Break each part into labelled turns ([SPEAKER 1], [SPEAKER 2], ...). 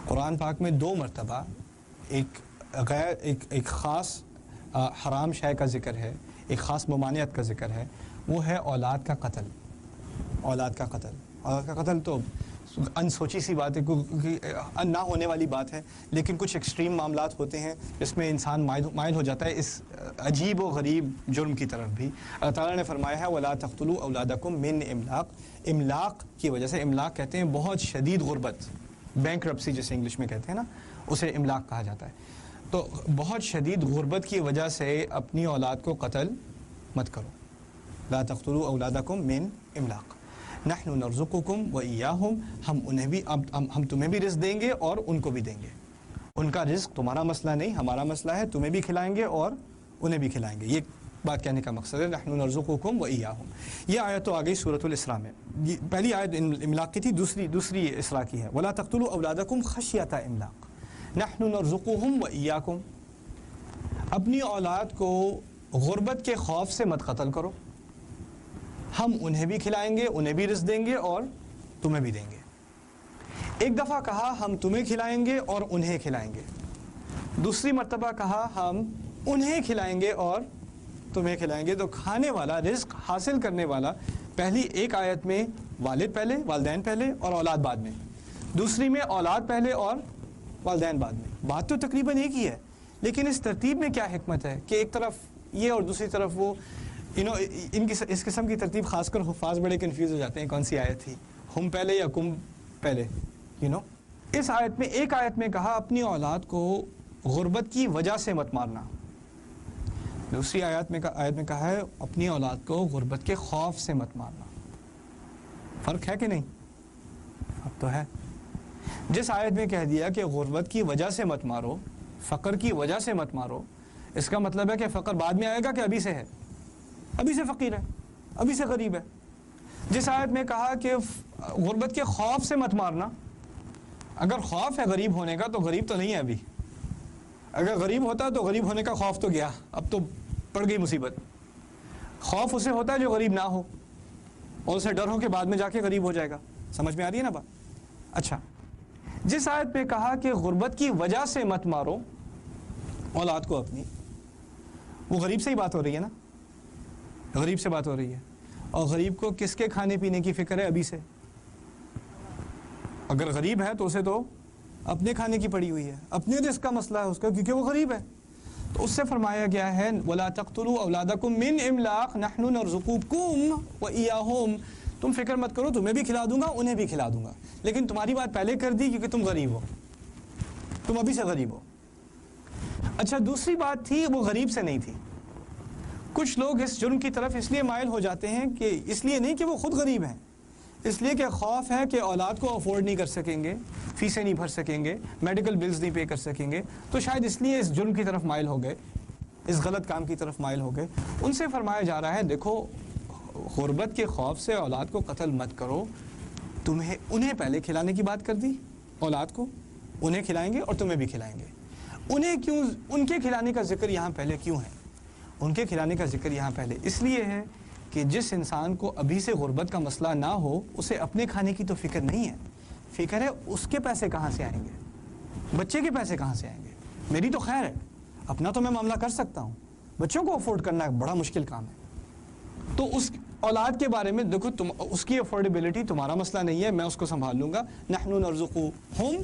[SPEAKER 1] قرآن پاک میں 2 مرتبہ ایک خاص حرام شے کا ذکر ہے، ایک خاص ممانعت کا ذکر ہے، وہ ہے اولاد کا قتل۔ اولاد کا قتل تو انسوچی سی بات ہے، نہ ہونے والی بات ہے، لیکن کچھ ایکسٹریم معاملات ہوتے ہیں جس میں انسان مائل ہو جاتا ہے اس عجیب و غریب جرم کی طرف بھی۔ اللہ تعالیٰ نے فرمایا ہے وَلَا تَقْتُلُوا أَوْلَادَكُم مِّنْ إِمْلَاقٍ، املاق کی وجہ سے، املاق کہتے ہیں بہت شدید غربت، بینکرپسی جسے انگلش میں کہتے ہیں نا، اسے املاق کہا جاتا ہے۔ تو بہت شدید غربت کی وجہ سے اپنی اولاد کو قتل مت کرو۔ لا تقتلوا اولادکم من املاق نحن نرزقکم وإیاہم، ہم تمہیں بھی رزق دیں گے اور ان کو بھی دیں گے۔ ان کا رزق تمہارا مسئلہ نہیں، ہمارا مسئلہ ہے، تمہیں بھی کھلائیں گے اور انہیں بھی کھلائیں گے۔ یہ بات کہنے کا مقصد ہے نحن نرزقکم وإیاہم۔ یہ آیت تو آ گئی سورۃ الاسراء میں، پہلی آیت املاق کی تھی، دوسری اسراء کی ہے ولا تقتلوا اولادکم خشیۃ املاق نحن نرزقہم وإیاکم۔ اپنی اولاد کو غربت کے خوف سے مت قتل کرو، ہم انہیں بھی کھلائیں گے، انہیں بھی رزق دیں گے اور تمہیں بھی دیں گے۔ ایک دفعہ کہا ہم تمہیں کھلائیں گے اور انہیں کھلائیں گے، دوسری مرتبہ کہا ہم انہیں کھلائیں گے اور تمہیں کھلائیں گے۔ تو کھانے والا، رزق حاصل کرنے والا، پہلی ایک آیت میں والد پہلے، والدین پہلے اور اولاد بعد میں، دوسری میں اولاد پہلے اور والدین بعد میں۔ بات تو تقریباً ایک ہی ہے، لیکن اس ترتیب میں کیا حکمت ہے کہ ایک طرف یہ اور دوسری طرف وہ، اس قسم کی ترتیب خاص کر حفاظ بڑے کنفیوز ہو جاتے ہیں کون سی آیت تھی، ہم پہلے یا کم پہلے۔ اس آیت میں، ایک آیت میں کہا اپنی اولاد کو غربت کی وجہ سے مت مارنا، دوسری آیت میں کہا ہے اپنی اولاد کو غربت کے خوف سے مت مارنا۔ فرق ہے کہ نہیں؟ اب تو ہے۔ جس آیت میں کہہ دیا کہ غربت کی وجہ سے مت مارو، فقر کی وجہ سے مت مارو، اس کا مطلب ہے کہ فقر بعد میں آئے گا کہ ابھی سے ہے، ابھی سے فقیر ہے، ابھی سے غریب ہے۔ جس آیت میں کہا کہ غربت کے خوف سے مت مارنا، اگر خوف ہے غریب ہونے کا تو غریب تو نہیں ہے ابھی، اگر غریب ہوتا تو غریب ہونے کا خوف تو گیا، اب تو پڑ گئی مصیبت۔ خوف اسے ہوتا ہے جو غریب نہ ہو، اور اسے ڈر ہو کہ بعد میں جا کے غریب ہو جائے گا۔ سمجھ میں آ رہی ہے نا بات؟ اچھا، جس آیت میں کہا کہ غربت کی وجہ سے مت مارو اولاد کو اپنی، وہ غریب سے ہی بات ہو رہی ہے نا، غریب سے بات ہو رہی ہے۔ اور غریب کو کس کے کھانے پینے کی فکر ہے ابھی سے؟ اگر غریب ہے تو اسے تو اپنے کھانے کی پڑی ہوئی ہے، اپنے رزق کا مسئلہ ہے اس کا، کیونکہ وہ غریب ہے۔ تو اس سے فرمایا گیا ہے وَلَا تَقْتُلُوا أَوْلَادَكُم مِّنْ إِمْلَاقٍ نَحْنُ نَرْزُقُكُمْ وَإِيَّاهُمْ۔ تم فکر مت کرو، تمہیں بھی کھلا دوں گا، انہیں بھی کھلا دوں گا، لیکن تمہاری بات پہلے کر دی کیونکہ تم غریب ہو، تم ابھی سے غریب ہو۔ اچھا، دوسری بات تھی وہ غریب سے نہیں تھی۔ کچھ لوگ اس جرم کی طرف اس لیے مائل ہو جاتے ہیں کہ اس لیے نہیں کہ وہ خود غریب ہیں، اس لیے کہ خوف ہے کہ اولاد کو افورڈ نہیں کر سکیں گے، فیسیں نہیں بھر سکیں گے، میڈیکل بلز نہیں پے کر سکیں گے، تو شاید اس لیے اس جرم کی طرف مائل ہو گئے، اس غلط کام کی طرف مائل ہو گئے۔ ان سے فرمایا جا رہا ہے دیکھو، غربت کے خوف سے اولاد کو قتل مت کرو، انہیں پہلے کھلانے کی بات کر دی، اولاد کو انہیں کھلائیں گے اور تمہیں بھی کھلائیں گے۔ ان کے کھلانے کا ذکر یہاں پہلے کیوں ہے؟ ان کے کھلانے کا ذکر یہاں پہلے اس لیے ہے کہ جس انسان کو ابھی سے غربت کا مسئلہ نہ ہو، اسے اپنے کھانے کی تو فکر نہیں ہے، فکر ہے اس کے پیسے کہاں سے آئیں گے، بچے کے پیسے کہاں سے آئیں گے۔ میری تو خیر ہے، اپنا تو میں معاملہ کر سکتا ہوں، بچوں کو افورڈ کرنا بڑا مشکل کام ہے۔ تو اس اولاد کے بارے میں دیکھو، اس کی افورڈیبلٹی تمہارا مسئلہ نہیں ہے، میں اس کو سنبھال لوں گا۔ نحن نرزقہم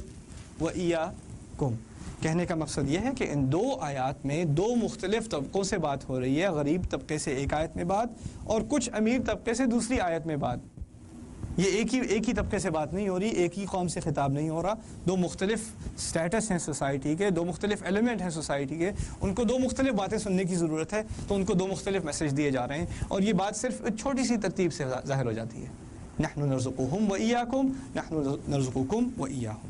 [SPEAKER 1] وإیاکم، کہنے کا مقصد یہ ہے کہ ان 2 آیات میں 2 مختلف طبقوں سے بات ہو رہی ہے، غریب طبقے سے ایک آیت میں بات اور کچھ امیر طبقے سے دوسری آیت میں بات۔ یہ ایک ہی طبقے سے بات نہیں ہو رہی، ایک ہی قوم سے خطاب نہیں ہو رہا، 2 مختلف سٹیٹس ہیں سوسائٹی کے، 2 مختلف ایلیمنٹ ہیں سوسائٹی کے، ان کو 2 مختلف باتیں سننے کی ضرورت ہے، تو ان کو 2 مختلف میسج دیے جا رہے ہیں، اور یہ بات صرف چھوٹی سی ترتیب سے ظاہر ہو جاتی ہے۔ نحن نرزقہم وإیاکم، نحن نرزقکم وإیاہم۔